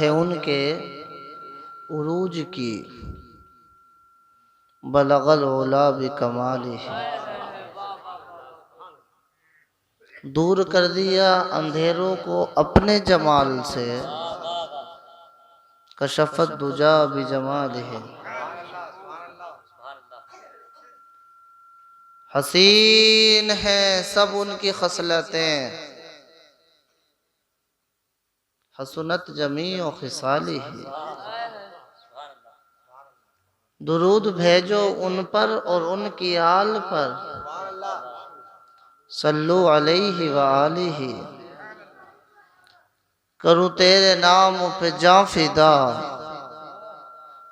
है उनके उरूज की, बलगल ओला भी कमाली है। दूर कर दिया अंधेरों को अपने जमाल से, कशफत दुजा भी जमाल है। हसीन है सब उनकी खसलतें, हसनत जमी और खिसाली है। दुरूद भेजो उन पर और उनकी आल पर, सल्लु अलैहि व आलिहि। करूँ तेरे नाम पे जां फिदा,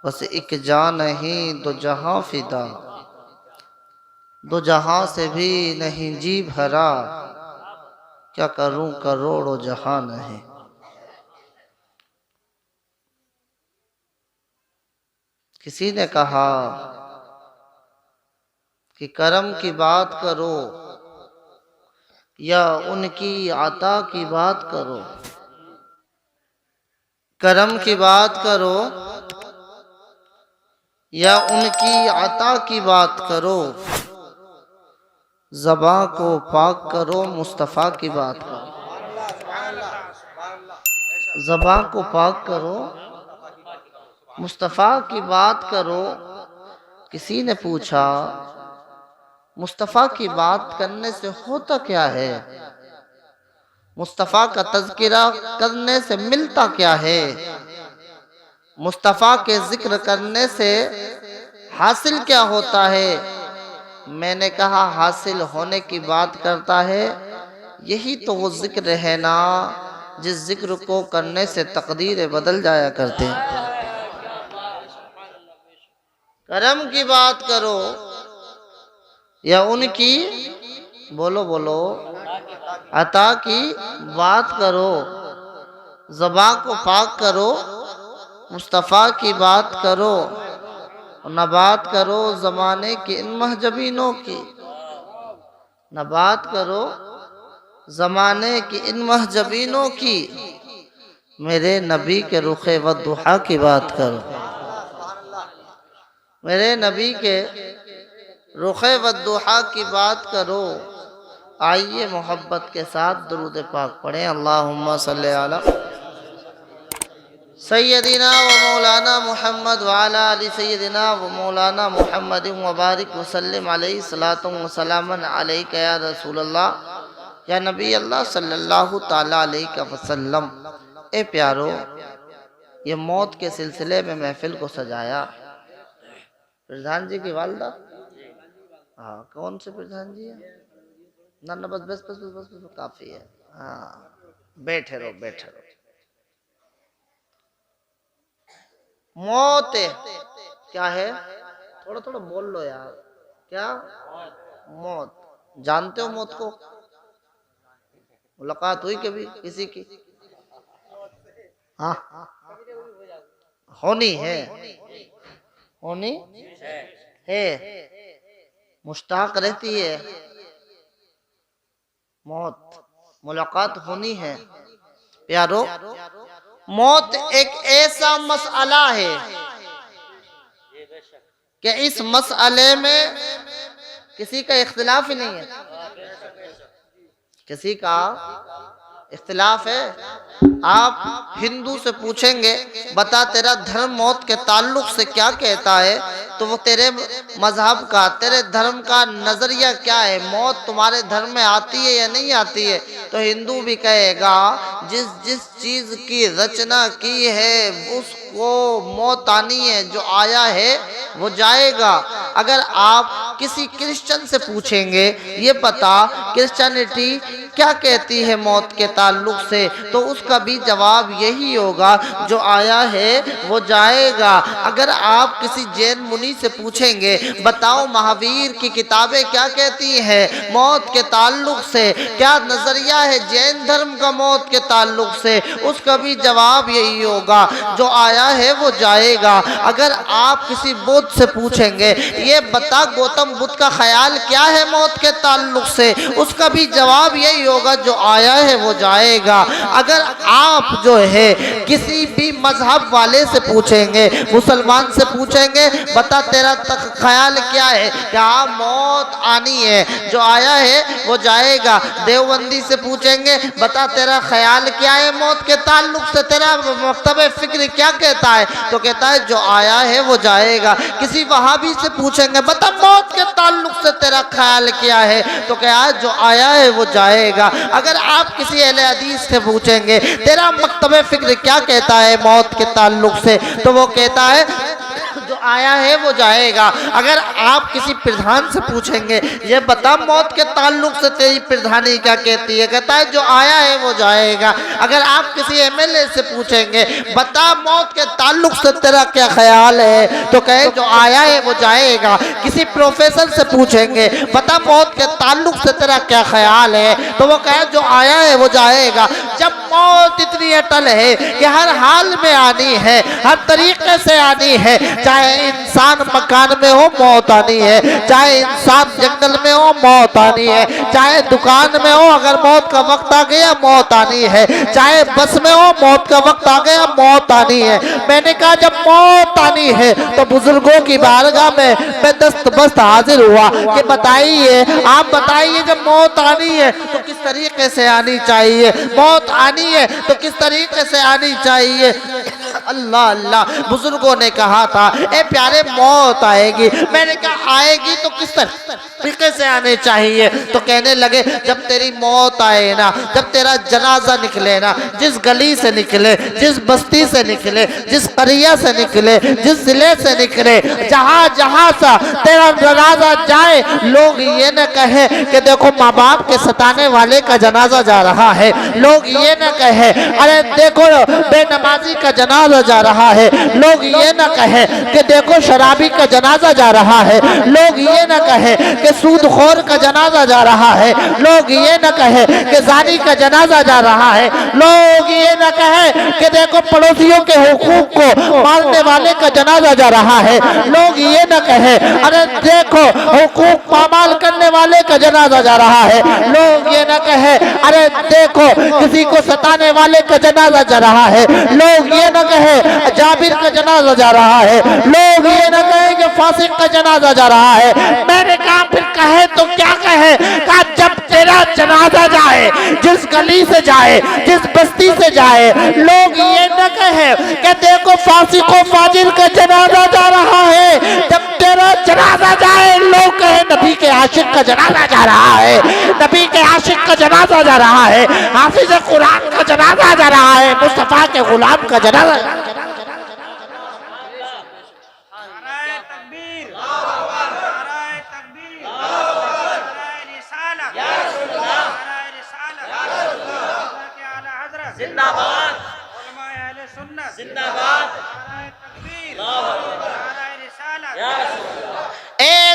बस एक जान नहीं दो जहां फिदा। दो जहां से भी नहीं जी भरा, क्या करूं करोड़ों जहां नहीं। किसी ने कहा कि करम की बात करो या उनकी अता की बात करो। करम की बात करो या उनकी अता की बात करो। ज़बां को पाक करो, मुस्तफ़ा की बात करो। ज़बां को पाक करो, मुस्तफ़ा की बात करो। किसी ने पूछा मुस्तफ़ा की बात करने से होता क्या है, मुस्तफ़ा का तज़किरा करने से मिलता क्या है, मुस्तफ़ा के जिक्र करने से हासिल क्या होता है। मैंने कहा हासिल होने की बात करता है, यही तो वो जिक्र है ना जिस जिक्र को करने से तकदीरें बदल जाया करते हैं। करम की बात करो या उनकी बोलो बोलो अता की बात करो। ज़बां को पाक करो, मुस्तफ़ा की बात करो। न बात करो ज़माने की इन महजबीनों की, न बात करो ज़माने की इन महजबीनों की। मेरे नबी के रुखे व दुहा की बात करो। मेरे नबी के रुखे व दुहा की बात करो। आइए मोहब्बत के साथ दुरूद पाक पढ़ें। अल्लाहुम्मा सल्ली अला सैयदिना व मौलाना मुहम्मद व अला अली सैयदिना व मौलाना मुहम्मद व बारिक वसल्लम अलैहि सलातु व सलामन अलैका या रसूलल्लाह या नबी अल्लाह सल्लल्लाहु ताला अलैहि वसल्लम। ए प्यारो, ये मौत के सिलसिले में महफिल को सजाया प्रधान जी की वालदा। हाँ, कौन से प्रधान जी है? ना ना, बस बस बस बस बस, बस काफी है। हाँ, बैठे रहो बैठे रहो। मौत क्या है? थोड़ा थोड़ा बोल लो यार। क्या? मौत। जानते हो मौत को? मुलाकात हुई कभी किसी की? हाँ, होनी है, होनी है, मुश्ताक रहती है मौत, मुलाकात होनी है। प्यारो, मौत एक ऐसा मसला है कि इस मसले में किसी का इख्तिलाफ ही नहीं है। किसी का इख्तिलाफ है? आप हिंदू से पूछेंगे बता तेरा धर्म मौत के ताल्लुक से क्या कहता है, तो वो तेरे मजहब का, तेरे धर्म का नजरिया क्या है, मौत तुम्हारे धर्म में आती है या नहीं आती है, तो हिंदू भी कहेगा जिस जिस चीज की रचना की है उसको मौत आनी है, जो आया है वो जाएगा। अगर आप किसी क्रिश्चियन से पूछेंगे ये बता क्रिश्चियनिटी क्या कहती है मौत के ताल्लुक से, तो उसका भी जवाब यही होगा जो आया है वो जाएगा। अगर आप किसी जैन मुनि से पूछेंगे बताओ महावीर की किताबें क्या कहती हैं मौत के ताल्लुक से, क्या नजरिया है जैन धर्म का मौत के ताल्लुक से, उसका भी जवाब यही होगा जो आया आया है वो जाएगा। अगर आप किसी बुद्ध से पूछेंगे ये बता गौतम बुद्ध का ख्याल क्या है मौत के ताल्लुक से, उसका भी जवाब यही होगा जो आया है वो जाएगा। अगर आप जो है किसी भी मजहब वाले से पूछेंगे, मुसलमान से पूछेंगे बता तेरा ख्याल क्या है, क्या मौत आनी है, जो आया है वो जाएगा। देवबंदी से पूछेंगे बता तेरा ख्याल क्या है मौत के ताल्लुक से, तेरा मकतब फिक्र क्या कहता है, तो कहता है जो आया है वो जाएगा। किसी वहाबी से पूछेंगे बता मौत के ताल्लुक से तेरा ख्याल क्या है, तो क्या है जो आया है वो जाएगा। अगर आप किसी अहले हदीस से पूछेंगे तेरा मकतब फिक्र क्या कहता है मौत के ताल्लुक से, तो वो कहता है जो आया है वो जाएगा। अगर आप किसी प्रधान से पूछेंगे ये बता मौत के ताल्लुक से तेरी प्रधानी क्या कहती है, कहता है जो आया है वो जाएगा। अगर आप किसी एमएलए से पूछेंगे बता मौत के ताल्लुक से तेरा क्या ख्याल है, तो कहे जो आया है वो जाएगा। किसी प्रोफेसर से पूछेंगे बता मौत के ताल्लुक से तेरा क्या ख्याल है, तो वो कहे जो आया है वो जाएगा। जब मौत इतनी अटल है कि हर हाल में आनी है, हर तरीके से आनी है, चाहे इंसान मकान में हो मौत आनी है, चाहे इंसान जंगल में हो मौत आनी है, चाहे दुकान में हो अगर मौत का वक्त आ गया मौत आनी है, चाहे बस में हो मौत का वक्त आ गया मौत आनी है। मैंने कहा जब मौत आनी है तो बुजुर्गों की बारगाह में मैं दस्तबस्त हाजिर हुआ कि बताइए, आप बताइए जब मौत आनी है तो किस तरीके से आनी चाहिए, मौत आनी है तो किस तरीके से आनी चाहिए। अल्लाह अल्लाह, बुजुर्गों ने कहा था ए प्यारे मौत आएगी, मैंने कहा आएगी तो किस तरीके से आने चाहिए, तो कहने लगे जब तेरी मौत आए ना, जब तेरा जनाजा निकले ना, जिस गली से निकले, जिस बस्ती से निकले, जिस करिया से निकले, जिस जिले से निकले, जहाँ जहाँ सा तेरा जनाजा जाए लोग ये न कहे कि देखो माँ बाप के सताने वाले का जनाजा जा रहा है, लोग ये न कहे अरे देखो बेनमाजी का जनाजा जा रहा है, लोग ये न कहे कि देखो शराबी का जनाजा जा रहा है, लोग ये न कहे कि सूदखोर का जनाजा जा रहा है, लोग ये न कहे कि जानी का जनाजा जा रहा है, लोग ये न कहे कि देखो पड़ोसियों के हुकूक को मारने वाले का जनाजा जा रहा है, लोग ये न कहे अरे देखो हुकूक पामाल करने वाले का जनाजा जा रहा है, लोग ये न कहे अरे देखो किसी को सताने वाले का जनाजा जा रहा है, लोग ये न कहे जाबिर का जनाजा जा रहा है, लोग ये न कहे कि फासिक का जनाजा जा रहा है। मैंने कहा फिर कहे तो क्या कहे, कहा जब तेरा जनाजा जाए, जिस गली से जाए, जिस बस्ती से जाए, लोग ये न कहे कि देखो फासिको फाजिल का जनाजा जा रहा है, जब तेरा जनाजा जाए लोग कहे नबी के आशिक का जनाजा जा रहा है, नबी के आशिक का जनाजा जा रहा है, हाफिज कुरान का जनाजा जा रहा है, मुस्तफा के गुलाम का जनाजा। जिंदाबाद उलमाए अहले सुन्नत जिंदाबाद नाराए तकबीर नाराए रिसालत।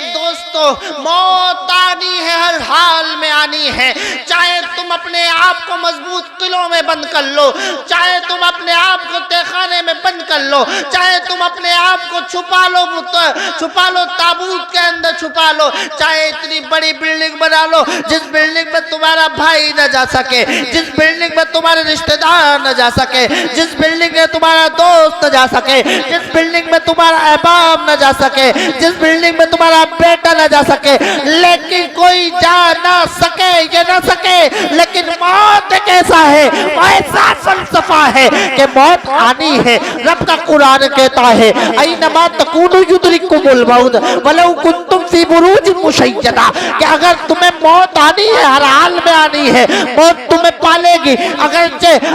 दोस्तों मौत आनी है, हर हाल में आनी है, चाहे तुम अपने आप को मजबूत किलों में बंद कर लो, चाहे तुम अपने आप को तहखाने में बंद कर लो, चाहे तुम अपने आप को छुपा लो ताबूत के अंदर छुपा लो, चाहे इतनी बड़ी बिल्डिंग बना लो जिस बिल्डिंग में तुम्हारा भाई न जा सके, जिस बिल्डिंग में तुम्हारे रिश्तेदार न जा सके, जिस बिल्डिंग में तुम्हारा दोस्त न जा सके, जिस बिल्डिंग में तुम्हारा अहबाब न जा सके, जिस बिल्डिंग में तुम्हारा बेटा न जा सके, लेकिन कोई जा ना सके, ये ना सके, लेकिन मौत एक ऐसा है, ऐसा फलसफा है कि मौत आनी है। रब का कुरान कहता है ऐनमा तकूनु युद्रिकुमुल मौत वलौ कुंतुम फी बुरूज मुशय्यदा, कि अगर तुम्हें मौत आनी है, हर हाल में आनी है, मौत तुम्हें पालेगी अगर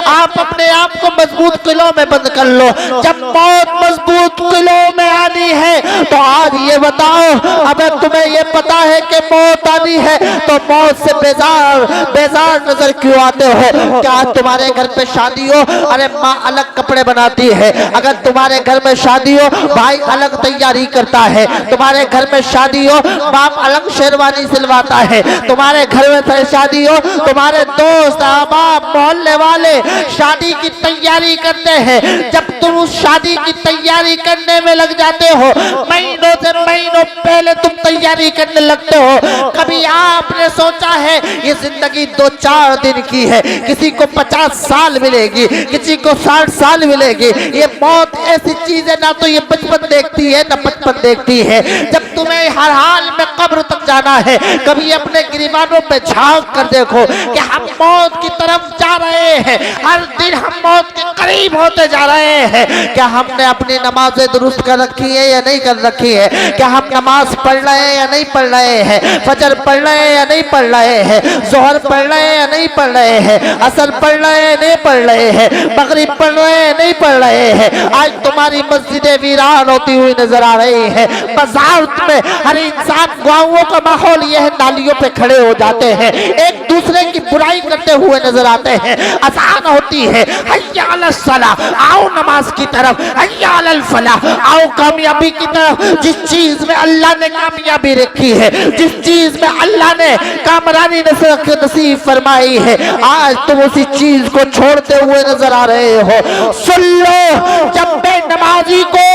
आप अपने आप को मजबूत किलों में बंद कर लो। जब मौत मजबूत किलों में आनी है तो आज ये बताओ, अगर तुम्हें ये पता है कि मौत आनी है तो मौत से बेजार नजर क्यों आते हो? क्या तुम्हारे घर पे शादी हो, अरे माँ अलग कपड़े बनाती है। अगर तुम्हारे घर में शादी हो, भाई अलग तैयारी करता है। तुम्हारे घर में शादी हो, बाप अलग शेरवानी सिलवाता है। तुम्हारे घर में शादी हो, तुम्हारे दोस्त अहबाब मोहल्ले वाले शादी की तैयारी करते हैं। जब तुम उस शादी की तैयारी करने में लग जाते हो, महीनों से महीनों पहले तुम तैयारी करने लगते हो। कभी आपने सोचा है ये जिंदगी 2-4 दिन की है, किसी को 50 साल मिलेगी, किसी को 60 साल मिलेगी। ये मौत ऐसी चीज है, ना तो ये बचपन देखती है ना बचपन देखती है। जब तुम्हें हर हाल में कब्र तक जाना है, कभी अपने गिरबानों पे झांक कर देखो कि हम मौत की तरफ जा रहे हैं। हर दिन हम मौत के करीब होते जा रहे हैं। क्या हमने अपनी नमाजें दुरुस्त कर रखी है या नहीं कर रखी है? क्या हम नमाज पढ़ रहे हैं या नहीं पढ़ रहे हैं? फजर पढ़ रहे हैं या नहीं पढ़ रहे हैं? जोहर पढ़ रहे हैं या नहीं पढ़ रहे हैं? असर पढ़ रहे हैं नहीं पढ़ रहे हैं? मगरिब पढ़ रहे हैं नहीं पढ़ रहे हैं? आज तुम्हारी मस्जिदें वीरान होती हुई नजर आ रही है। बाजार में हर इंसान, गाँवों का माहौल यह है, नालियों पे खड़े हो जाते हैं, एक दूसरे की बुराई करते हुए नजर आते हैं। अज़ान होती है, हय्या अलस सलाह, आओ नमाज की तरफ, हय्या अलल फलाह, आओ कामयाबी की तरफ। जिस चीज में अल्लाह ने कामयाबी रखी है, जिस चीज में अल्लाह ने कामरानी नसीब फरमाई है, आज तुम उसी चीज को छोड़ते हुए नजर आ रहे हो। सुन लो, जब बेनमाजी को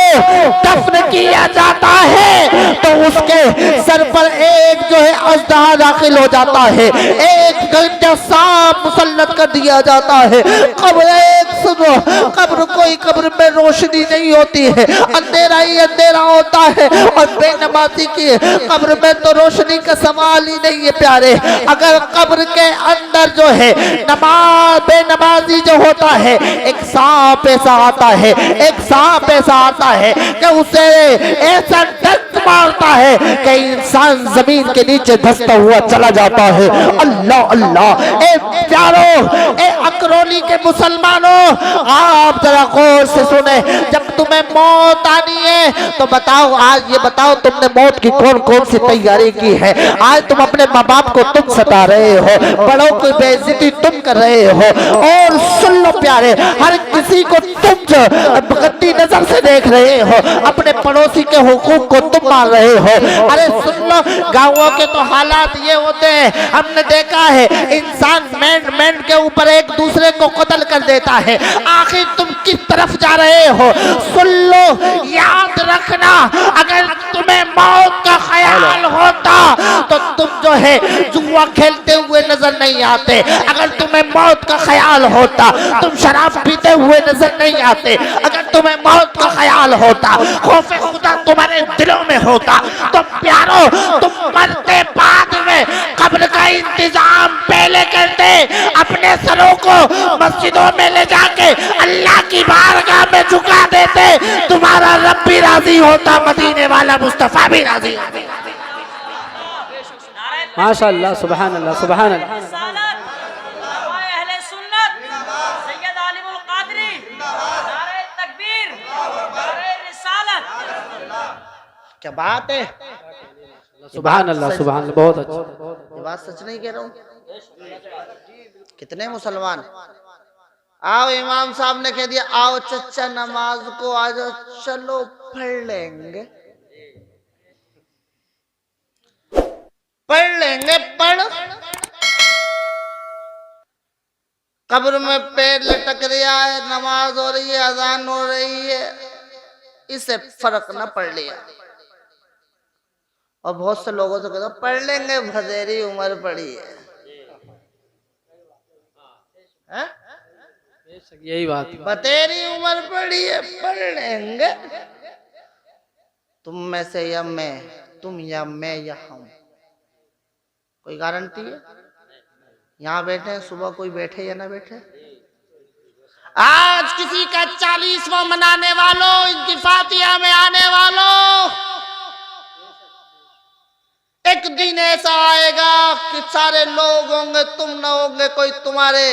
दफन किया जाता है तो उसके सर पर एक जो है अज़दा दाखिल हो जाता है, एक गंजा सांप मुसल्लत कर दिया जाता है। कब्र कोई कब्र में रोशनी नहीं होती है, अंधेरा ही अंधेरा होता है। और बेनमाजी की कब्र में तो रोशनी का सवाल ही नहीं है प्यारे। अगर कब्र के अंदर जो है बेनमाजी जो होता है, एक सांप ऐसा आता है, एक सांप ऐसा आता है कि उसे ऐसा डंक मारता है कि इंसान जमीन के नीचे धंसता हुआ चला जाता है। अल्लाह अल्लाह। ए प्यारो, ए अकरोली के मुसलमानों, आप जरा गौर से सुने। जब तुम्हें मौत आनी है तो बताओ, आज ये बताओ तुमने मौत की कौन कौन सी तैयारी की है? आज तुम अपने माँ बाप को तुम सता रहे हो, बड़ों की बेइज्जती तुम कर रहे हो। और सुन लो प्यारे, हर किसी को तुम गंदी नजर से देख रहे हो, अपने पड़ोसी के हुकूक को तुम मार रहे हो। अरे सुन लो, गाँवों के तो हालात ये होते हैं, हमने देखा है इंसान मैन के ऊपर एक दूसरे को कत्ल कर देता है। आखिर तुम किस तरफ जा रहे हो? सुन लो, याद रखना, अगर तुम्हें मौत का ख्याल होता तो तुम जो है जुआ खेलते हुए नजर नहीं आते। अगर तुम्हें मौत का ख्याल होता, तुम शराब पीते हुए नजर नहीं आते। अगर तुम्हें मौत का ख्याल होता, खौफे खुदा तुम्हारे दिलों में होता, तो प्यारो तुम मरते बाद में कब्र का इंतजाम पहले करते, अपने सरों को मस्जिदों में ले जाके अल्लाह की बारगाह में झुका देते। तुम्हारा रब भी राजी होता, मदीने वाला मुस्तफा भी राजी होता। माशाअल्लाह, सुभान अल्लाह, सुभान अल्लाह। क्या बात है, सुभान अल्लाह, सुभान अल्लाह, बहुत अच्छा। ये बात सच नहीं कह रहा हूँ। कितने मुसलमान, आओ इमाम साहब ने कह दिया, आओ चच्चा नमाज को आ जाओ, चलो पढ़ लेंगे, पढ़ लेंगे। पढ़, कब्र में पैर लटक रहा है, नमाज हो रही है, अजान हो रही है, इससे फर्क न पड़ लिया। और बहुत से लोगों से कहते पढ़ लेंगे, भदेरी उम्र पड़ी है। यही बात, बतेरी उम्र पड़ी है, पढ़ लेंगे। तुम में से या मैं, तुम या मैं या हम, कोई गारंटी है? यहाँ बैठे हैं, सुबह कोई बैठे या ना बैठे? आज किसी का 40वां मनाने वालों, इनकी फातिहा में आने वालों, एक दिन ऐसा आएगा कि सारे लोग होंगे, तुम न होंगे, कोई तुम्हारे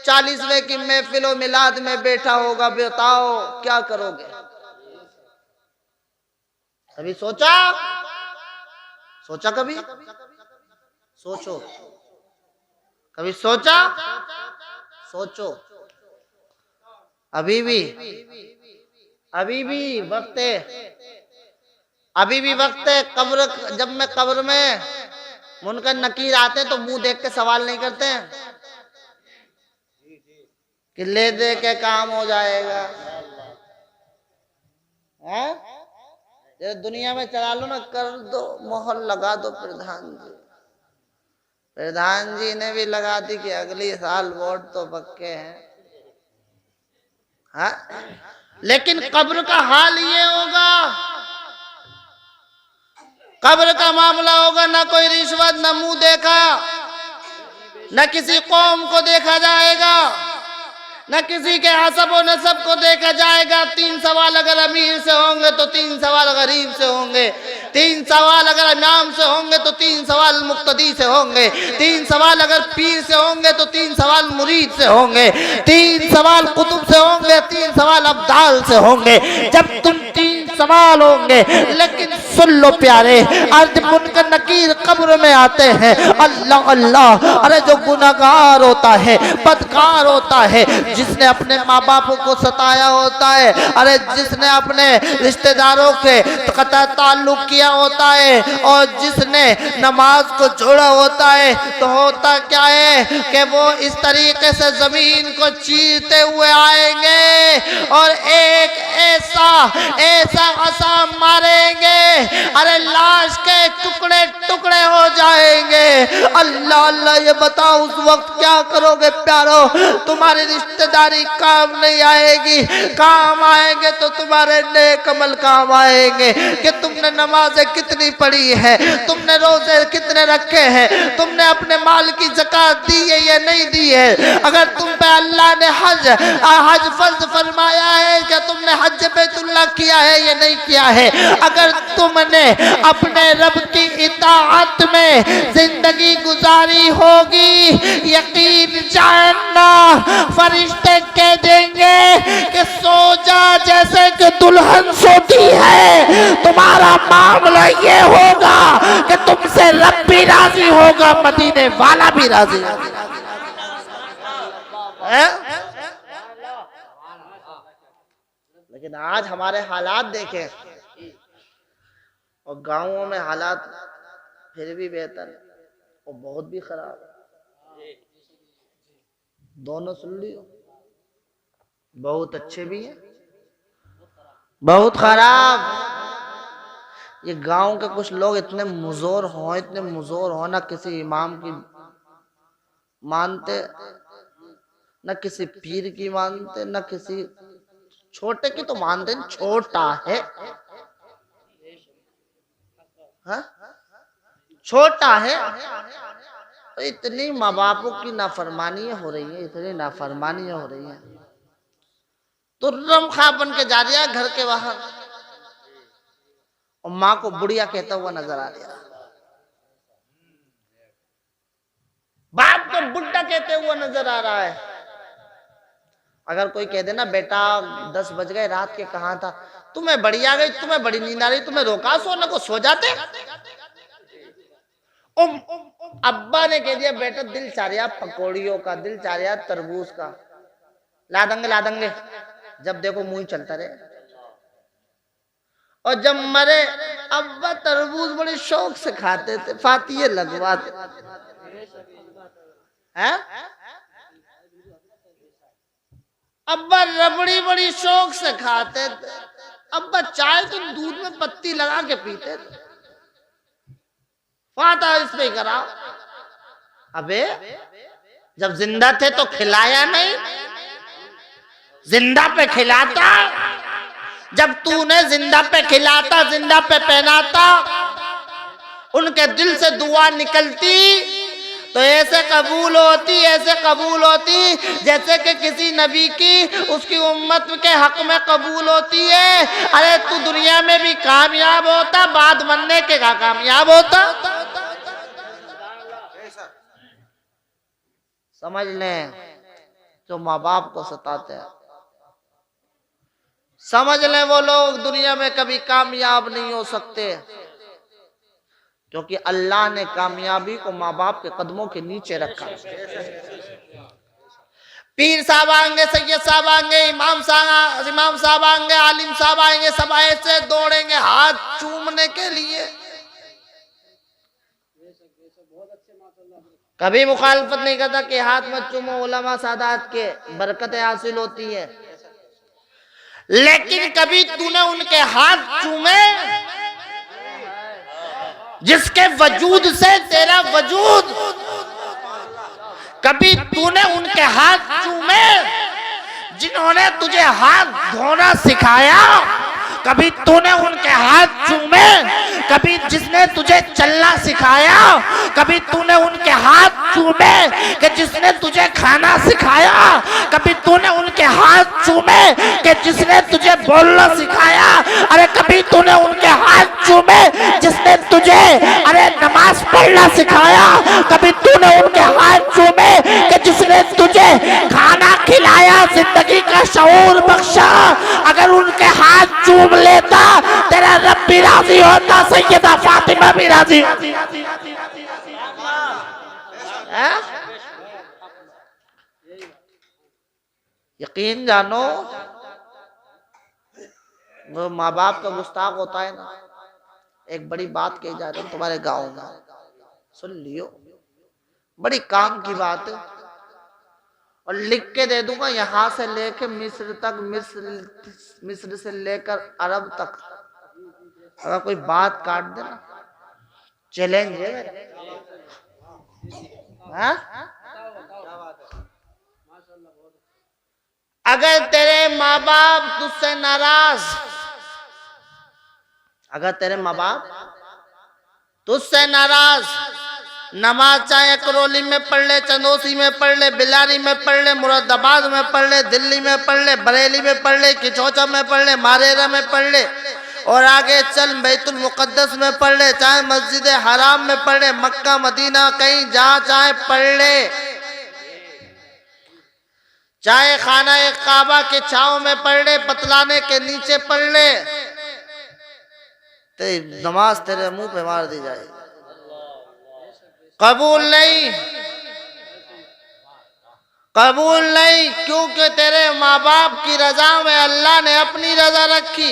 40वें की महफिलो मिलाद में बैठा होगा। बताओ क्या करोगे? कभी सोचा? सोचा कभी? सोचो। कभी सोचा? सोचो, अभी भी वक्त है, अभी भी वक्त है। कब्र, जब मैं कब्र में मुनकर नकीर आते हैं तो मुंह देख के सवाल नहीं करते हैं कि ले दे के काम हो जाएगा, है? ये दुनिया में चला लो ना, कर दो, मोहर लगा दो प्रधान जी ने भी लगा दी कि अगली साल वोट तो पक्के हैं, हाँ? लेकिन कब्र का हाल ये होगा, कब्र का मामला होगा, ना कोई रिश्वत, ना मुंह देखा, न किसी कौम को देखा जाएगा, न किसी के हसब और नसब को देखा जाएगा। 3 सवाल अगर अमीर से होंगे तो 3 सवाल गरीब से होंगे, 3 सवाल अगर इमाम से होंगे तो 3 सवाल मुक्तदी से होंगे, 3 सवाल अगर पीर से होंगे तो 3 सवाल मुरीद से होंगे, 3 सवाल कुतुब से होंगे, 3 सवाल अब्दाल से होंगे। जब तुम 3 सवाल होंगे, लेकिन सुन लो प्यारे, अर्ज मुनकर नकीर कब्र में आते हैं, अल्लाह अल्लाह, अरे जो गुनाहगार होता है, बदकार होता है, जिसने अपने माँ बाप को सताया होता है, अरे जिसने अपने रिश्तेदारों के कता ताल्लुक किया होता है, और जिसने नमाज को छोड़ा होता है, तो होता क्या है कि वो इस तरीके से जमीन को चीरते हुए आएंगे और एक ऐसा असम मारेंगे, अरे लाश के टुकड़े टुकड़े हो जाएंगे। अल्लाह अल्लाह, ये बताओ उस वक्त क्या करोगे प्यारो? तुम्हारी रिश्तेदारी काम नहीं आएगी, काम आएंगे तो तुम्हारे नेक अमल काम आएंगे कि तुमने नमाजें कितनी पढ़ी है, तुमने रोजे कितने रखे हैं, तुमने अपने माल की ज़कात दी है या नहीं दी है। अगर तुम पे अल्लाह ने हज फर्ज फरमाया है कि तुमने हज बैतुल्लाह किया है या नहीं किया है। अगर तुमने अपने रब की इताअत में जिंदगी गुजारी होगी, यकीन जानना फरिश्ते कह देंगे कि सो जा जैसे कि दुल्हन सोती है। तुम्हारा मामला ये होगा कि तुमसे रब भी राजी होगा, मदीने वाला भी राजी होगा। लेकिन आज हमारे हालात देखें, और गांवों में हालात फिर भी बेहतर है और बहुत भी खराब है। दोनों सुन लियो, बहुत अच्छे भी हैं, बहुत खराब। ये गांव के कुछ लोग इतने मुजोर हो ना किसी इमाम की मानते, न किसी पीर की मानते, न किसी छोटे की तो मानते, छोटा है, हाँ? छोटा है। तो इतनी माँ बापों की नाफरमानियां हो रही है, इतनी नाफरमानियां हो रही हैं, तो रम खा बन के जा रहा है घर के बाहर, और माँ को बुढ़िया कहता हुआ नजर आ रहा है, बाप को बुढ़ा कहते हुआ नजर आ रहा है। अगर कोई कह देना बेटा 10 बज गए, रात के कहाँ था, तुम्हें बड़ी आ गई, तुम्हें बड़ी नींद आ रही, तुम्हें रोका सोने को, सो जाते। अब्बा ने कह दिया बेटा दिल चाह रहा पकौड़ियों का, दिल चाह रहा तरबूज का, ला देंगे, जब देखो मुंह चलता रहे। और जब मरे अब्बा तरबूज बड़े शौक से खाते थे, फातिये लगवाते हैं। अब्बा रबड़ी बड़ी शौक से खाते थे, अब्बा चाय तो दूध में पत्ती लगा के पीते थे, फाता इस पे कराओ। अबे जब जिंदा थे तो खिलाया नहीं, जिंदा पे खिलाता। जब तूने जिंदा पे खिलाता, जिंदा पे पहनाता, उनके दिल से दुआ निकलती तो ऐसे कबूल होती जैसे कि किसी नबी की उसकी उम्मत के हक में कबूल होती है। अरे तू दुनिया में भी कामयाब होता, बाद बनने के का कामयाब होता। समझ लें जो माँ बाप को सताते हैं, समझ लें वो लोग दुनिया में कभी कामयाब नहीं हो सकते, क्योंकि अल्लाह ने कामयाबी को माँ बाप के कदमों के नीचे रखा। पीर साहब आएंगे, सैयद साहब आएंगे, इमाम साहब आएंगे, आलिम साहब आएंगे, सब ऐसे दौड़ेंगे हाथ चूमने के लिए। कभी मुखालफत नहीं करता कि हाथ मत चूमो, उलमा सादात के बरकतें हासिल होती है। लेकिन कभी तूने उनके हाथ चूमे जिसके वजूद से तेरा वजूद, कभी तूने उनके हाथ चूमे जिन्होंने तुझे हाथ धोना सिखाया, कभी तूने उनके हाथ चूमे कभी जिसने तुझे चलना सिखाया, कभी तूने उनके हाथ चूमे कि जिसने तुझे खाना सिखाया, कभी तूने उनके हाथ चूमे कि जिसने तुझे बोलना सिखाया, अरे कभी तूने उनके हाथ चूमे जिसने तुझे अरे नमाज पढ़ना सिखाया, कभी तूने उनके हाथ चूमे कि जिसने तुझे खाना खिलाया, जिंदगी का शऊर बख्शा। अगर उनके हाथ चूम लेता तेरा रब भी राजी होता, सैयदा फातिमा भी राजी। यकीन जानो, वो माँ बाप का गुस्ताख होता है ना। एक बड़ी बात कही जा रही है तुम्हारे गांव में, सुन लियो, बड़ी काम की बात है और लिख के दे दूंगा। यहां से लेकर मिस्र तक, मिस्र से लेकर अरब तक, अगर कोई बात काट दे ना, चैलेंज है मेरा। अगर तेरे माँ बाप तुझसे नाराज, अगर तेरे माँ बाप तुझसे नाराज, नमाज चाहे करौली में पढ़ ले, चंदोसी में पढ़ ले, बिलारी में पढ़ ले, मुरादाबाद में पढ़ ले, दिल्ली में पढ़ ले, बरेली में पढ़ ले, किचौचा में पढ़ ले, मारेरा में पढ़ ले और आगे चल बैतुल मुकद्दस में पढ़ ले, चाहे मस्जिद हराम में पढ़ ले, मक्का मदीना कहीं जहां चाहे पढ़ ले, चाहे खाना एक काबा के छांव में पढ़ ले, पतलाने के नीचे पढ़ ले, तेरी नमाज तेरे मुंह पे मार दी जाएगी, कबूल नहीं, कबूल नहीं। क्योंकि तेरे माँ बाप की रजा में अल्लाह ने अपनी रजा रखी।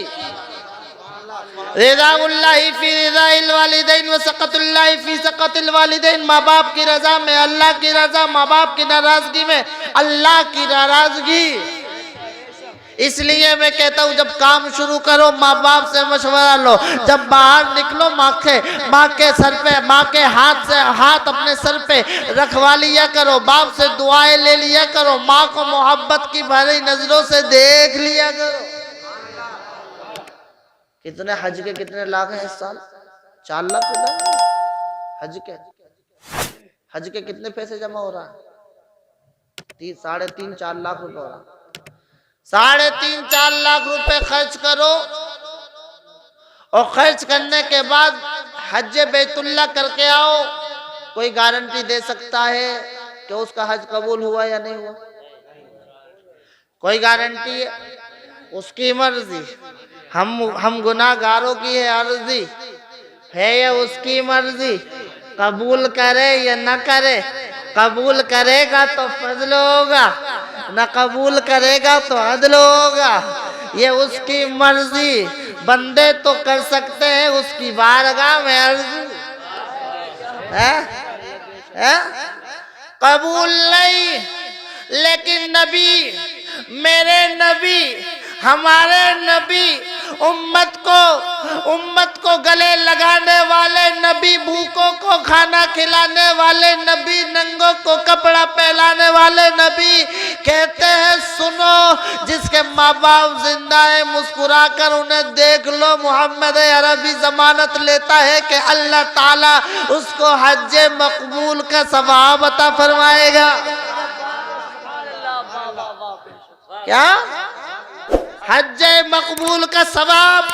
रिज़ाउल्लाहि फी रिज़ाइल वालिदैन व सकतुल्लाहि फी सकतिल वालिदैन। माँ बाप की रजा में अल्लाह की रजा, माँ बाप की नाराजगी में अल्लाह की नाराजगी। इसलिए मैं कहता हूँ जब काम शुरू करो माँ बाप से मशवरा लो, जब बाहर निकलो माँ के सर पे, माँ के हाथ से हाथ अपने सर पे रखवा लिया करो, बाप से दुआएं ले लिया करो, माँ को मोहब्बत की भरी नजरों से देख लिया करो। कितने हज के कितने लाख हैं इस साल? 4 लाख रुपए हज के कितने पैसे जमा हो रहा है? 3.5-4 लाख रुपए हो रहा है। 3.5-4 लाख रुपए खर्च करो और खर्च करने के बाद हज बैतुल्लाह करके आओ। कोई गारंटी दे सकता है कि उसका हज कबूल हुआ या नहीं हुआ? कोई गारंटी है? उसकी मर्जी। हम गुनाहगारों की है अर्जी, है ये उसकी मर्जी, कबूल करे या न करे। कबूल करेगा तो फजल होगा, न कबूल करेगा तो अदल होगा। ये उसकी मर्जी, बंदे तो कर सकते हैं उसकी बारगाह में अर्जी। कबूल नहीं, लेकिन नबी, मेरे नबी, हमारे नबी, उम्मत को गले लगाने वाले नबी, भूखों को खाना खिलाने वाले नबी, नंगों को कपड़ा पहनाने वाले नबी कहते हैं सुनो, जिसके माँ बाप जिंदा है मुस्कुरा कर उन्हें देख लो। मोहम्मद अरबी जमानत लेता है कि अल्लाह ताला उसको हज मकबूल का सवाब अता फरमाएगा। क्या? हज मकबूल का सवाब।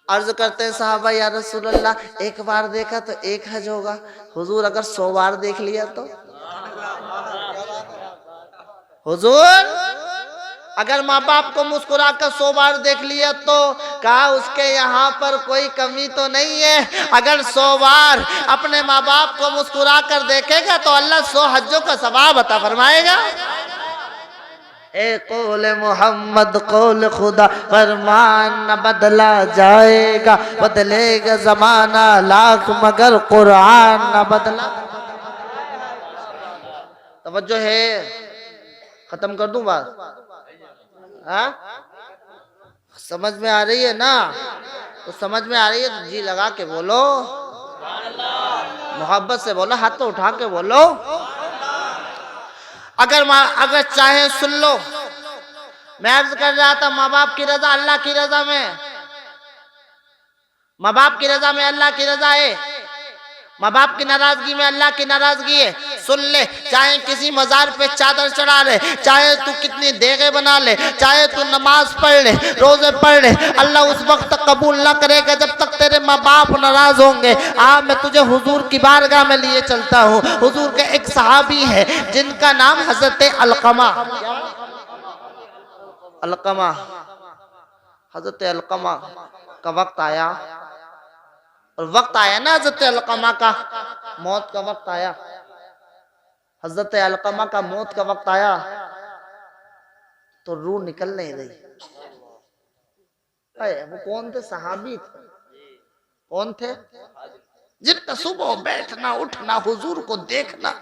अर्ज करते हैं साहबा या रसूल अल्लाह, एक बार देखा तो एक हज होगा, हुजूर अगर 100 बार देख लिया तो? हुजूर अगर माँ बाप को मुस्कुरा कर 100 बार देख लिया तो कहा उसके यहाँ पर कोई कमी तो नहीं है। अगर 100 बार अपने माँ बाप को मुस्कुरा कर देखेगा तो अल्लाह 100 हज्जों का सवाब अता फरमाएगा। ए कौल मोहम्मद कौल खुदा फरमान न बदला जाएगा, बदलेगा जमाना लाख मगर कुरान न बदला। तवज्जो है, खत्म कर दूं बात? हाँ, समझ में आ रही है ना? तो समझ में आ रही है तो जी लगा के बोलो, मोहब्बत से बोलो, हाथ तो उठा के बोलो। अगर चाहे सुन लो, मैं अर्ज कर रहा था माँ बाप की रजा अल्लाह की रजा में, माँ बाप की रजा में अल्लाह की रजा है, माँ बाप की नाराजगी में अल्लाह की नाराजगी है। सुन ले, चाहे किसी मजार पे चादर चढ़ा ले, चाहे तू कितनी देगे बना ले, चाहे तू नमाज पढ़ ले, रोजे पढ़ ले, अल्लाह उस वक्त तक कबूल ना करेगा जब तक तेरे माँ बाप नाराज होंगे। मैं तुझे हुजूर की बारगाह में लिए चलता हूँ। हुजूर के एक सहाबी है जिनका नाम हजरत अलकमा, अलकमा, हजरत अलकमा का वक्त आया, और वक्त आया ना हजरत अलकमा का, मौत का वक्त आया। हजरत अलकमा का मौत का वक्त आया तो रूह निकल नहीं रही। वो कौन थे? सहाबी थे। कौन थे? जिनका सुबह बैठना उठना हुजूर को देखना।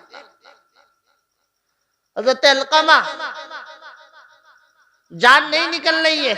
हजरत अलकमा जान नहीं निकल रही है।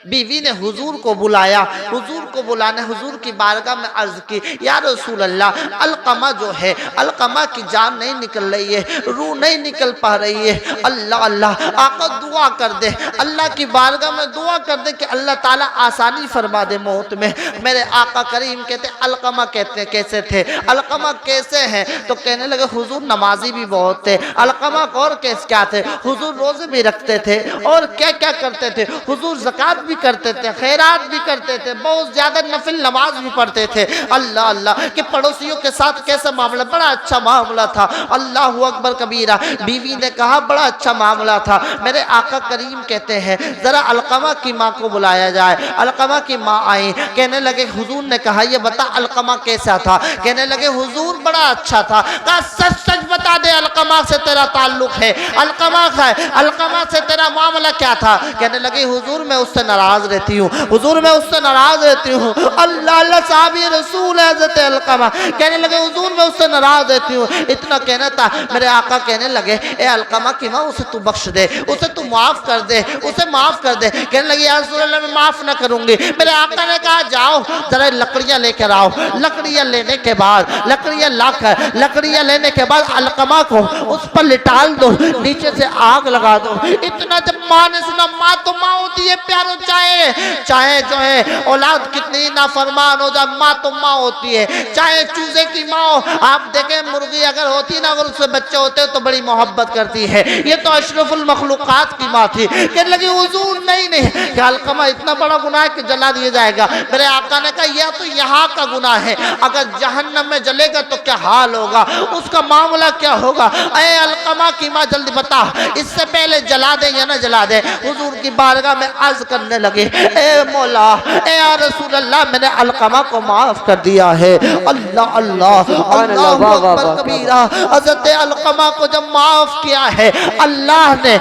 बीवी ने हुजूर को बुलाया, हुजूर को बुलाने हुजूर की बारगाह में अर्ज की, या रसूल अल्लाह, अलकमा जो है, अलकमा की जान नहीं निकल रही है, रूह नहीं निकल पा रही है। अल्लाह अल्लाह, आका दुआ कर दे, अल्लाह की बारगाह में दुआ कर दे कि अल्लाह ताला आसानी फरमा दे मौत में। मेरे आका करीम कहते अलकमा कहते कैसे थे, अलकमा कैसे हैं? तो कहने लगे हुजूर नमाजी भी बहुत थे। अलकमा और कैसे क्या थे? हुजूर रोजे भी रखते थे और क्या क्या करते थे, हुजूर ज़कात भी करते थे, खैरात भी करते थे, बहुत ज्यादा नफिल नमाज भी पढ़ते थे। अल्लाह अल्लाह के पड़ोसियों के साथ कैसा मामला, बड़ा अच्छा मामला था। अल्लाह अकबर कबीरा। बीवी ने कहा बड़ा अच्छा मामला था। मेरे आका करीम कहते हैं जरा अलकमा की माँ को बुलाया जाए। अलकमा की माँ आई, कहने लगे हुजूर ने कहा ये बता अलकमा कैसा था? कहने लगे हुजूर बड़ा अच्छा था। कहा सच सच बता दे, अलकमा से तेरा ताल्लुक है, अलकमा से तेरा मामला क्या था? कहने लगे हुजूर मैं उससे नाराज रहती हूँ, हुजूर मैं उससे नाराज रहती हूँ। अल्लाह अल्लाह साहबी रसूल हज़रत अलकमा कहने लगे हुजूर मैं उससे नाराज रहती हूँ। इतना कहना था, मेरे आका कहने लगे ए अलकमा की माँ उसे तू बख्श दे, उसे तू माफ कर दे, उसे माफ कर दे। कहने लगी या रसूल अल्लाह मैं माफ ना करूंगी। मेरे आका ने कहा जाओ जरा लकड़ियाँ लेकर आओ। लकड़ियाँ लेने के बाद, लकड़ियाँ लाकर, लकड़ियाँ लेने के बाद अलकमा को उस पर लिटाल दो, नीचे से आग लगा दो। इतना जब माँ ने सुना, माँ तो माँ होती है प्यारो, चाहे जो है औलाद कितनी नाफरमान हो जाए, माँ तो माँ होती है। चाहे चूजे की माँ हो, आप देखें मुर्गी अगर होती ना, अगर उससे बच्चे होते तो बड़ी मोहब्बत करती है। ये तो अशरफुल मखलूकात की माँ थी। कहने लगी हुजूर नहीं नहीं, अलकमा इतना बड़ा गुनाह है कि जला दिया जाएगा। मेरे आका ने कहा यह तो यहाँ का गुनाह है, अगर जहन्नम में जलेगा तो क्या हाल होगा, उसका मामला क्या होगा? अरे अलकमा की माँ जल्दी बता, इससे पहले जला दे या ना जला दे? हुजूर की बारगाह में अर्ज करने लगे ए मौला, ए या रसूल अल्लाह मैंने अलकमा को माफ कर दिया है। अल्लाह अल्लाह अल्लाह अकबर कबीरा। हजरत अलकमा को जब माफ किया है अल्लाह ने,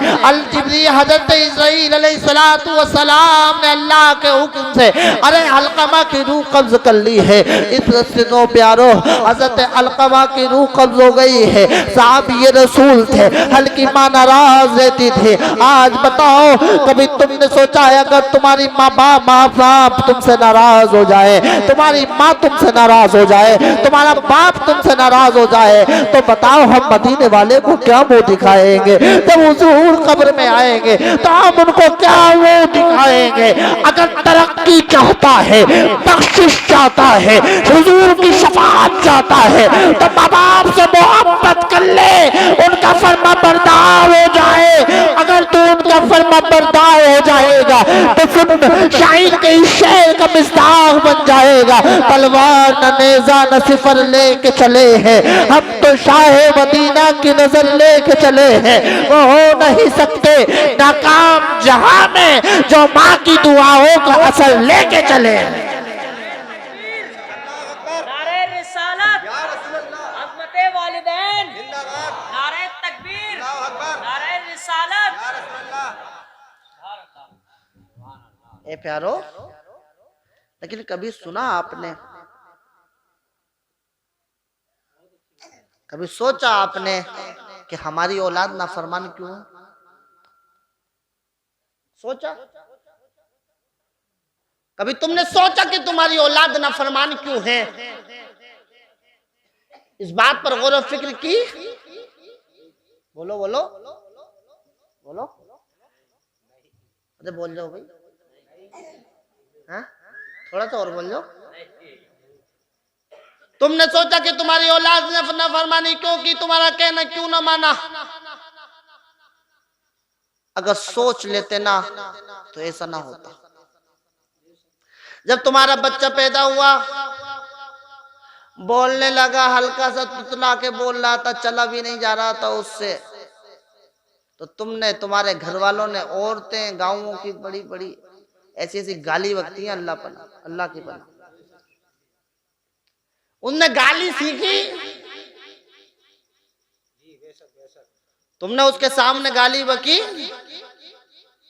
हजरत इस्राईल अलैहिस्सलातु वस्सलाम ने अल्लाह के हुक्म से अरे अलकमा की रूह कब्ज कर ली है। इस रस्ते प्यारो हजरत अलकमा की रूह कब्ज हो गई है। साहब ये रसूल थे, हल्की माँ नाराज रहती थी। आज बताओ कभी तुमने सोचा है अगर तुम्हारी माँ बाप तुमसे नाराज हो जाए, तुम्हारी माँ तुमसे नाराज हो जाए, तुम्हारा बाप तुमसे नाराज हो जाए, तो बताओ हम मदीने वाले को क्या मुंह दिखाएंगे? जब हुजूर कब्र में आएंगे तो हम उनको क्या मुंह दिखाएंगे? अगर तरक्की चाहता है, बख्शिश चाहता है, हुजूर की शफाअत चाहता है, तो माँ बाप से मोहब्बत कर ले, उनका फर्मा बरदार हो जाए, अगर तू उनका फर्मा बरदार हो जाएगा तो फिर शाहीन के शेर का मिस्ताक बन जाएगा। तलवार न नेजा न सिफर लेके चले हैं, हम तो शाह मदीना की नजर लेके चले हैं। वो हो नहीं सकते नाकाम जहां में जो माँ की दुआओं का असर लेके चले हैं। नारे रिसालत, अज़मते वालिदैन, नारे तकबीर, नारे रिसालत। ए प्यारो, लेकिन कभी सुना आपने, कभी सोचा आपने कि हमारी औलाद नाफरमान क्यों है? सोचा? कभी तुमने सोचा कि तुम्हारी औलाद नाफरमान क्यों है? इस बात पर गौर और फिक्र की? बोलो बोलो बोलो, अरे बोल जाओ भाई, हाँ? थोड़ा सा और बोल जाओ। तुमने सोचा कि तुम्हारी औलाद ने नाफरमानी क्यों की? तुम्हारा कहना क्यों ना माना? अगर सोच लेते ना तो ऐसा ना होता। जब तुम्हारा बच्चा पैदा हुआ, बोलने लगा, हल्का सा तुतला के बोल रहा था, चला भी नहीं जा रहा था उससे, तो तुमने, तुम्हारे घर वालों ने, औरतें गांवों की बड़ी बड़ी ऐसी ऐसी गाली बकती हैं, अल्लाह पना, अल्लाह की पना, उनने गाली सीखी, तुमने उसके सामने गाली बकी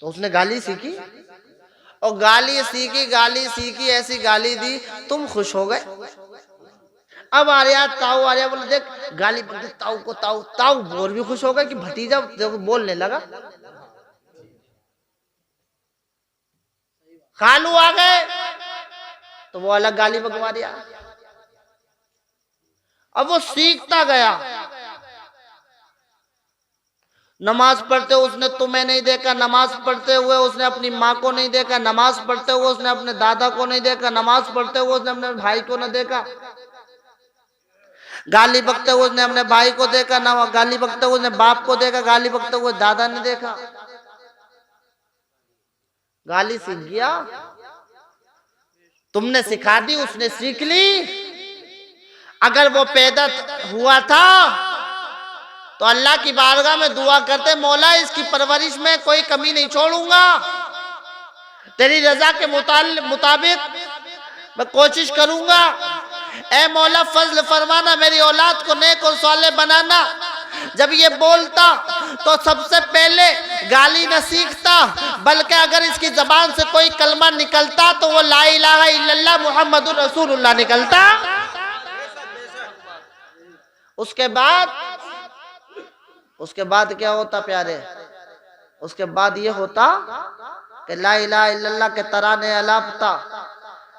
तो उसने गाली सीखी, और गाली सीखी ऐसी गाली दी, तुम खुश हो गए। अब आर्या ताऊ, आर्या बोले देख गाली बकती ताऊ को, ताऊ ताऊ और भी खुश हो गए कि भतीजा जब बोलने लगा। खालू आ गए तो वो अलग गाली बकवा दिया। अब वो सीखता गया, नमाज पढ़ते हुए उसने तुम्हें नहीं देखा, नमाज पढ़ते हुए उसने अपनी माँ को नहीं देखा, नमाज पढ़ते हुए उसने अपने दादा को नहीं देखा, नमाज पढ़ते हुए उसने अपने भाई को नहीं देखा, गाली बकते हुए उसने अपने भाई को देखा, ना गाली बकते हुए उसने बाप को देखा, गाली बकते हुए दादा ने देखा। गाली सीख गया, तुमने सिखा दी, उसने सीख ली। अगर वो पैदा हुआ था तो अल्लाह की बारगाह में दुआ करते, मौला इसकी परवरिश में कोई कमी नहीं छोड़ूंगा, तेरी रजा के मुताबिक मैं कोशिश करूंगा। ए मौला फजल फरमाना, मेरी औलाद को नेक और साले बनाना। जब ये बोलता तो सबसे पहले गाली न सीखता, बल्कि अगर इसकी जबान से कोई कलमा निकलता तो वो ला इलाहा इल्लल्लाह मुहम्मदुर रसूलुल्लाह निकलता। उसके बाद क्या होता प्यारे? उसके बाद ये होता कि ला इलाहा इल्लल्लाह के तराने अलापता।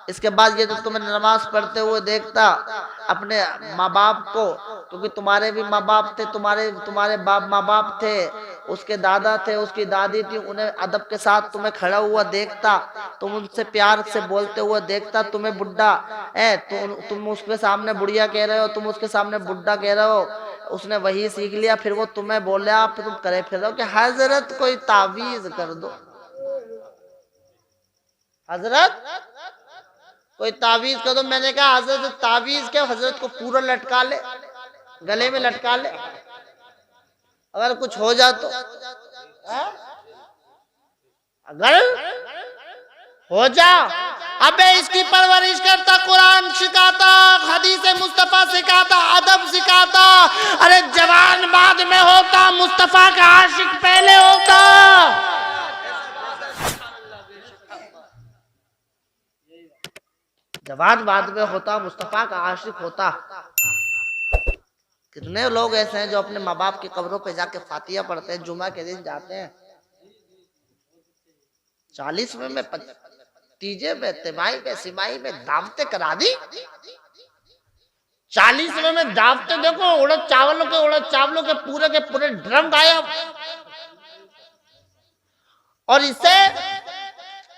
इसके बाद ये तो तुम्हें नमाज पढ़ते हुए देखता अपने माँ बाप को, क्योंकि तुम्हारे भी माँ बाप थे, तुम्हारे बाप माँ बाप थे, उसके दादा थे, उसकी दादी थी, उन्हें अदब के साथ तुम्हें खड़ा हुआ देखता, तुम उनसे प्यार से बोलते हुए देखता। तुम्हें बुढ़ा है, तुम उसके सामने बुढ़िया कह रहे हो, तुम उसके सामने बुढ़ा कह रहे हो, उसने वही सीख लिया, फिर वो तुम्हें बोल रहा, फिर तुम करे फिर रहे हो कि हजरत कोई तावीज कर दो, हजरत कोई तावीज कर दो। मैंने कहा हजरत तावीज क्या, हजरत को पूरा लटका ले, गले में लटका ले, अगर कुछ हो जाए तो, अगर हो जा। अबे इसकी परवरिश करता, कुरान सिखाता, हदीस मुस्तफा सिखाता, अदब सिखाता। अरे जवान बाद में होता, मुस्तफा का आशिक पहले होता। जवान बाद में होता, मुस्तफा का आशिक होता। कितने लोग ऐसे हैं जो अपने माँ बाप की कब्रों पे जाके फातिया पढ़ते हैं, जुमा के दिन जाते हैं, 40वें में, तीजे में, तिमाही में, सिमाही में दावतें करा दी। 40वें में दावतें देखो, उड़द चावलों के पूरे ड्रम गायब। और इससे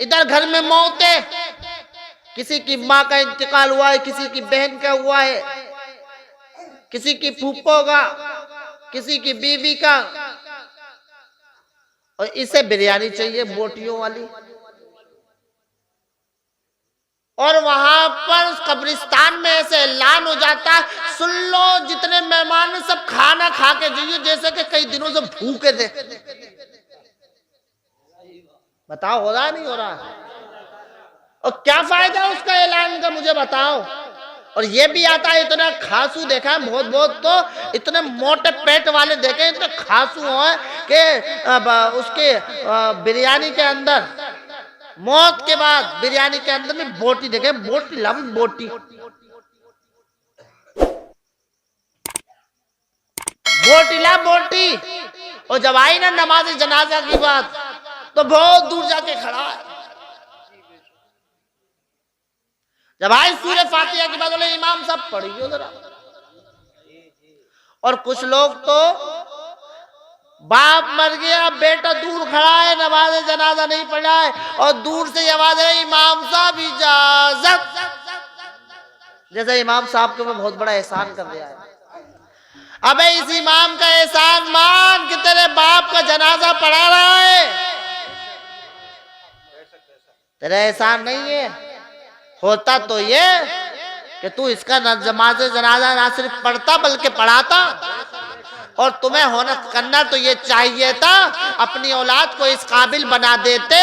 इधर घर में मौतें, किसी की माँ का इंतकाल हुआ है, किसी की बहन का हुआ है, किसी की फूफो का, किसी की बीवी का, और इसे बिरयानी चाहिए बोटियों वाली, और वहां पर कब्रिस्तान में ऐसे ऐलान हो जाता है, सुन लो जितने मेहमान हैं सब खाना खा के जाइए, जैसे कि कई दिनों से भूखे थे। बताओ हो रहा नहीं हो रहा? और क्या फायदा है उसका ऐलान का, मुझे बताओ। और ये भी आता है, इतना खासू देखा है बहुत बहुत, तो इतने मोटे पेट वाले देखे इतने खासू हो कि उसके बिरयानी के अंदर, मौत के बाद बिरयानी के अंदर में बोटी देखे, बोटी लम बोटी, बोटी ला बोटी। और जब आई ना नमाज जनाजा की बात, तो बहुत दूर जाके खड़ा है। जब आई सूरह फातिहा की बात, बोले इमाम साहब पढ़िए जरा। और कुछ लोग तो बाप मर गया, बेटा दूर खड़ा है, नमाज जनाजा नहीं पढ़ा है, और दूर से आवाज है इमाम साहब इजाजत, जैसे इमाम साहब को मैं बहुत बड़ा एहसान कर दिया है। अबे इस इमाम का एहसान मान कि तेरे बाप का जनाजा पढ़ा रहा है, तेरा एहसान नहीं है। होता तो ये कि तू इसका नमाज जनाजा ना सिर्फ पढ़ता बल्कि पढ़ाता। और तुम्हें होना करना तो ये चाहिए था, अपनी औलाद को इस काबिल बना देते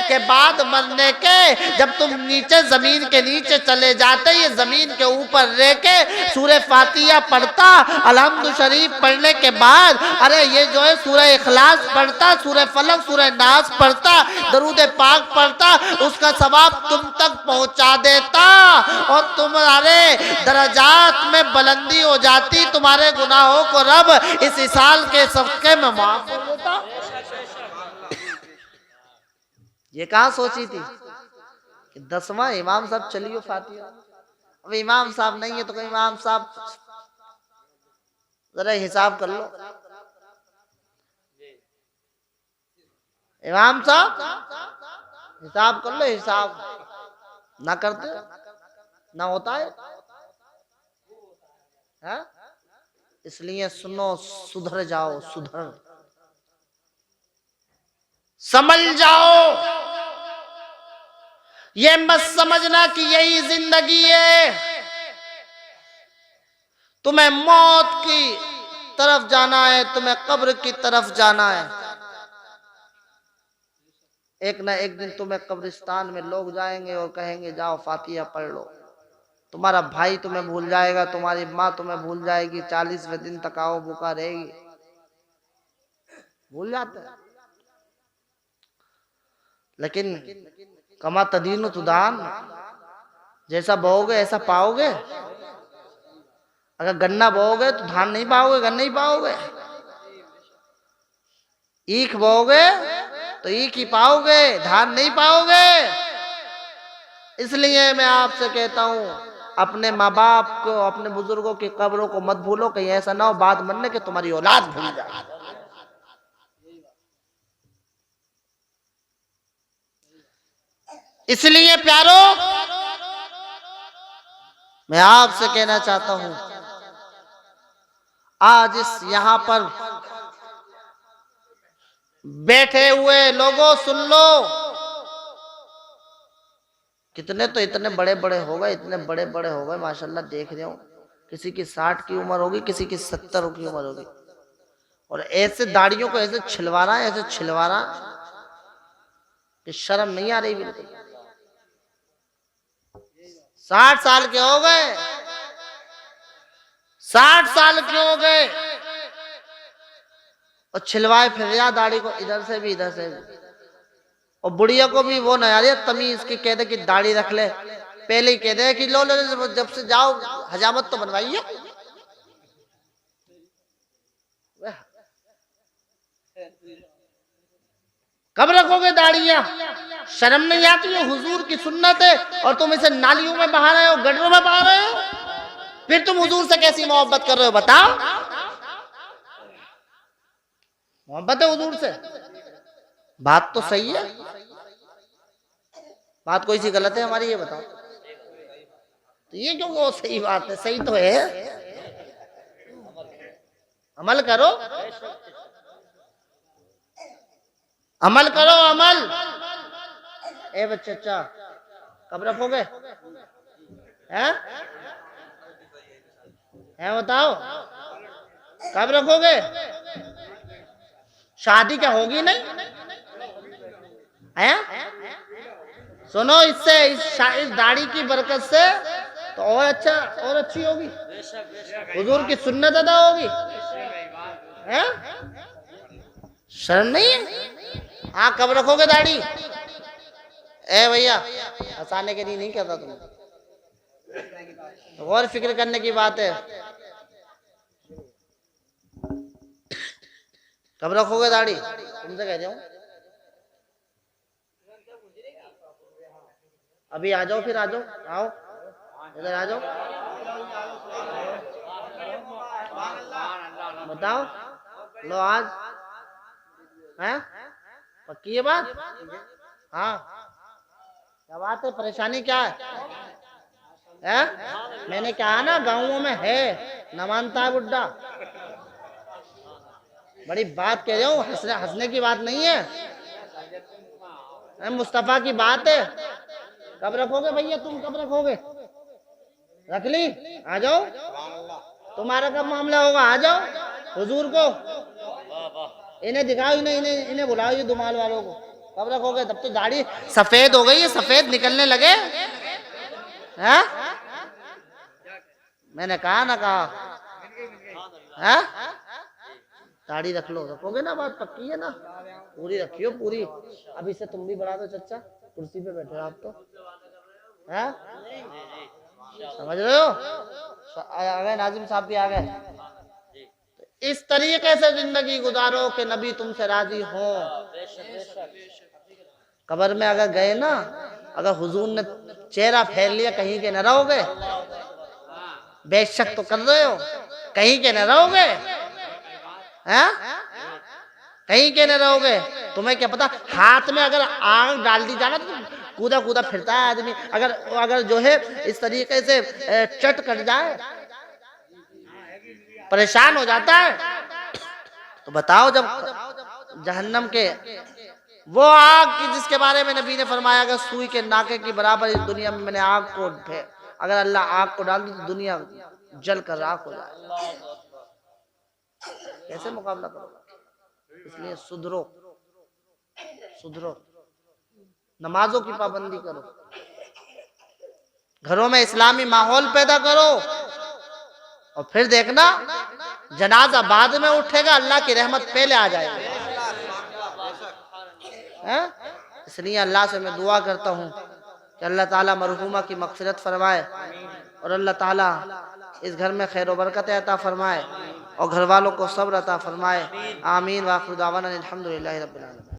कि बाद मरने के जब तुम नीचे जमीन के नीचे चले जाते, ये जमीन के ऊपर रह के सूरह फातिहा पढ़ता, अलहम्दु शरीफ पढ़ने के बाद अरे ये जो है सूरह इखलास पढ़ता, सूरह फलक, सूरह नास पढ़ता, दरूद पाक पढ़ता, उसका सवाब तुम तक पहुंचा देता और तुम्हारे दर्जात में बुलंदी हो जाती, तुम्हारे गुनाहों को रब इस साल के सबके में माफ कर देता। ये कहां सोची थी कि 10वां इमाम साहब चलियो फातिहा। अब इमाम साहब नहीं है तो इमाम साहब जरा हिसाब कर लो, इमाम साहब हिसाब कर लो, हिसाब ना करते ना होता है, है? इसलिए सुनो, सुधर जाओ, सुधर समझ जाओ। ये मत समझना कि यही जिंदगी है, तुम्हें मौत की तरफ जाना है, तुम्हें कब्र की तरफ जाना है। एक ना एक दिन तुम्हें कब्रिस्तान में लोग जाएंगे और कहेंगे जाओ फातिहा पढ़ लो। तुम्हारा भाई तुम्हें भूल जाएगा, तुम्हारी माँ तुम्हें भूल जाएगी, 40वें दिन तक आओ भूखा रहेगी, भूल जाते हैं। लेकिन कमा तदीन तुदान, जैसा बोओगे ऐसा पाओगे। अगर गन्ना बोओगे तो धान नहीं पाओगे, गन्ना नहीं पाओगे। ईख बोओगे तो ईख ही पाओगे, धान नहीं पाओगे। इसलिए मैं आपसे कहता हूं, अपने माँ बाप को, अपने बुजुर्गों की कब्रों को मत भूलो, कहीं ऐसा ना हो बाद मरने के तुम्हारी औलाद भूल जाए। इसलिए प्यारो, मैं आपसे कहना चाहता हूं, आज इस यहां पर बैठे हुए लोगों सुन लो, कितने तो इतने बड़े बड़े हो गए, इतने बड़े बड़े हो गए माशाल्लाह, देख रहे हो। किसी की 60 की उम्र होगी, किसी की 70 की उम्र होगी, और ऐसे दाढ़ियों को ऐसे छिलवाना, ऐसे छिलवाना कि शर्म नहीं आ रही बिल्कुल। 60 साल के हो गए, 60 साल के हो गए, और छिलवाए फिर या दाढ़ी को इधर से भी इधर से भी। और बुढ़िया को भी वो ना यार तमीज की कह दे कि दाढ़ी रख ले, पहले ही कह दे कि लो लो जब से जाओ हजामत तो बनवाइए। कब रखोगे दाढ़ियां? शर्म नहीं आती है? हुजूर की सुन्नत है और तुम इसे नालियों में बहा रहे हो, गड्ढों में बहा रहे हो, फिर तुम हुजूर से कैसी मोहब्बत कर रहे हो बताओ? मोहब्बत है हुजूर से? बात तो सही है, बात कोई सी गलत है हमारी, ये बताओ। तो ये क्यों वो सही बात है, सही तो है। अमल करो, अमल करो, अमल। ए बच्चे अच्छा कब रखोगे? हैं बताओ कब रखोगे? शादी क्या होगी नहीं? हैं? सुनो, इससे इस दाढ़ी की बरकत से तो और अच्छा और अच्छी होगी, हुजूर की सुन्नत अदा होगी। हैं? शर्म नहीं है? हाँ, कब रखोगे दाढ़ी? ए भैया, हंसाने के लिए नहीं कहता तुम, और फिक्र करने की बात है। कब रखोगे दाढ़ी? तुमसे कह रहा हूं, अभी आ जाओ, फिर आ जाओ, आओ इधर आ जाओ, बताओ। लो आज हैं? पक्की है बात? हाँ, क्या बात है, परेशानी क्या है? मैंने कहा ना गाँवों में है, न मानता है बुड्ढा। बड़ी बात कह रहा हूँ, हंसने की बात नहीं है, मुस्तफा की बात है। कब रखोगे भैया? तुम कब रखोगे? रख ली? आ जाओ, तुम्हारा कब मामला होगा? आ जाओ, हुजूर को इन्हें दिखाओ, इन्हें बुलाओ, ये दुमाल वालों को। कब रखोगे? तब तो दाढ़ी सफेद हो गई है, सफेद निकलने लगे हैं? मैंने कहा ना कहा है? दाढ़ी रख लो, रखोगे ना? बात पक्की है ना? पूरी रखियो, पूरी। अभी से तुम भी बढ़ा दो चचा, कुर्सी पे बैठे हो आप तो, हैं? समझ रहे हो? आ गए नाजिम साहब भी आ गए। इस तरीके से जिंदगी गुजारो कि नबी तुमसे राजी हो। कब्र में अगर गए ना, अगर हुजूर ने चेहरा फेर लिया, कहीं के न रहोगे। बेशक तो कर रहे हो, कहीं के न रहोगे, हैं? कहीं के न रहोगे। तुम्हें क्या पता, हाथ में अगर आग डाल दी जाना तो कूदा कूदा फिरता है आदमी। अगर जो है इस तरीके से चट कट जाए, परेशान हो जाता है। तो बताओ, जब जहन्नम के वो आग की जिसके बारे में नबी ने फरमाया, अगर सुई के नाके की बराबर इस दुनिया में मैंने आग को, अगर अल्लाह आग को डाल दी तो दुनिया जल कर राख हो जाए। कैसे मुकाबला करोगे? इसलिए सुधरो, सुधरो, नमाजों की पाबंदी करो, घरों में इस्लामी माहौल पैदा करो, और फिर देखना जनाजा बाद में उठेगा, अल्लाह की रहमत पहले आ जाएगी। इसलिए अल्लाह से मैं दुआ करता हूँ कि अल्लाह ताला मरहूमा की मग़फ़िरत फरमाए, और अल्लाह ताला इस घर में खैर व बरकत अता फरमाए, और घर वालों को सब्र अता फरमाए। आमीन। व आखिर दावाना अल्हम्दुलिल्लाहि रब्बिल आलमीन।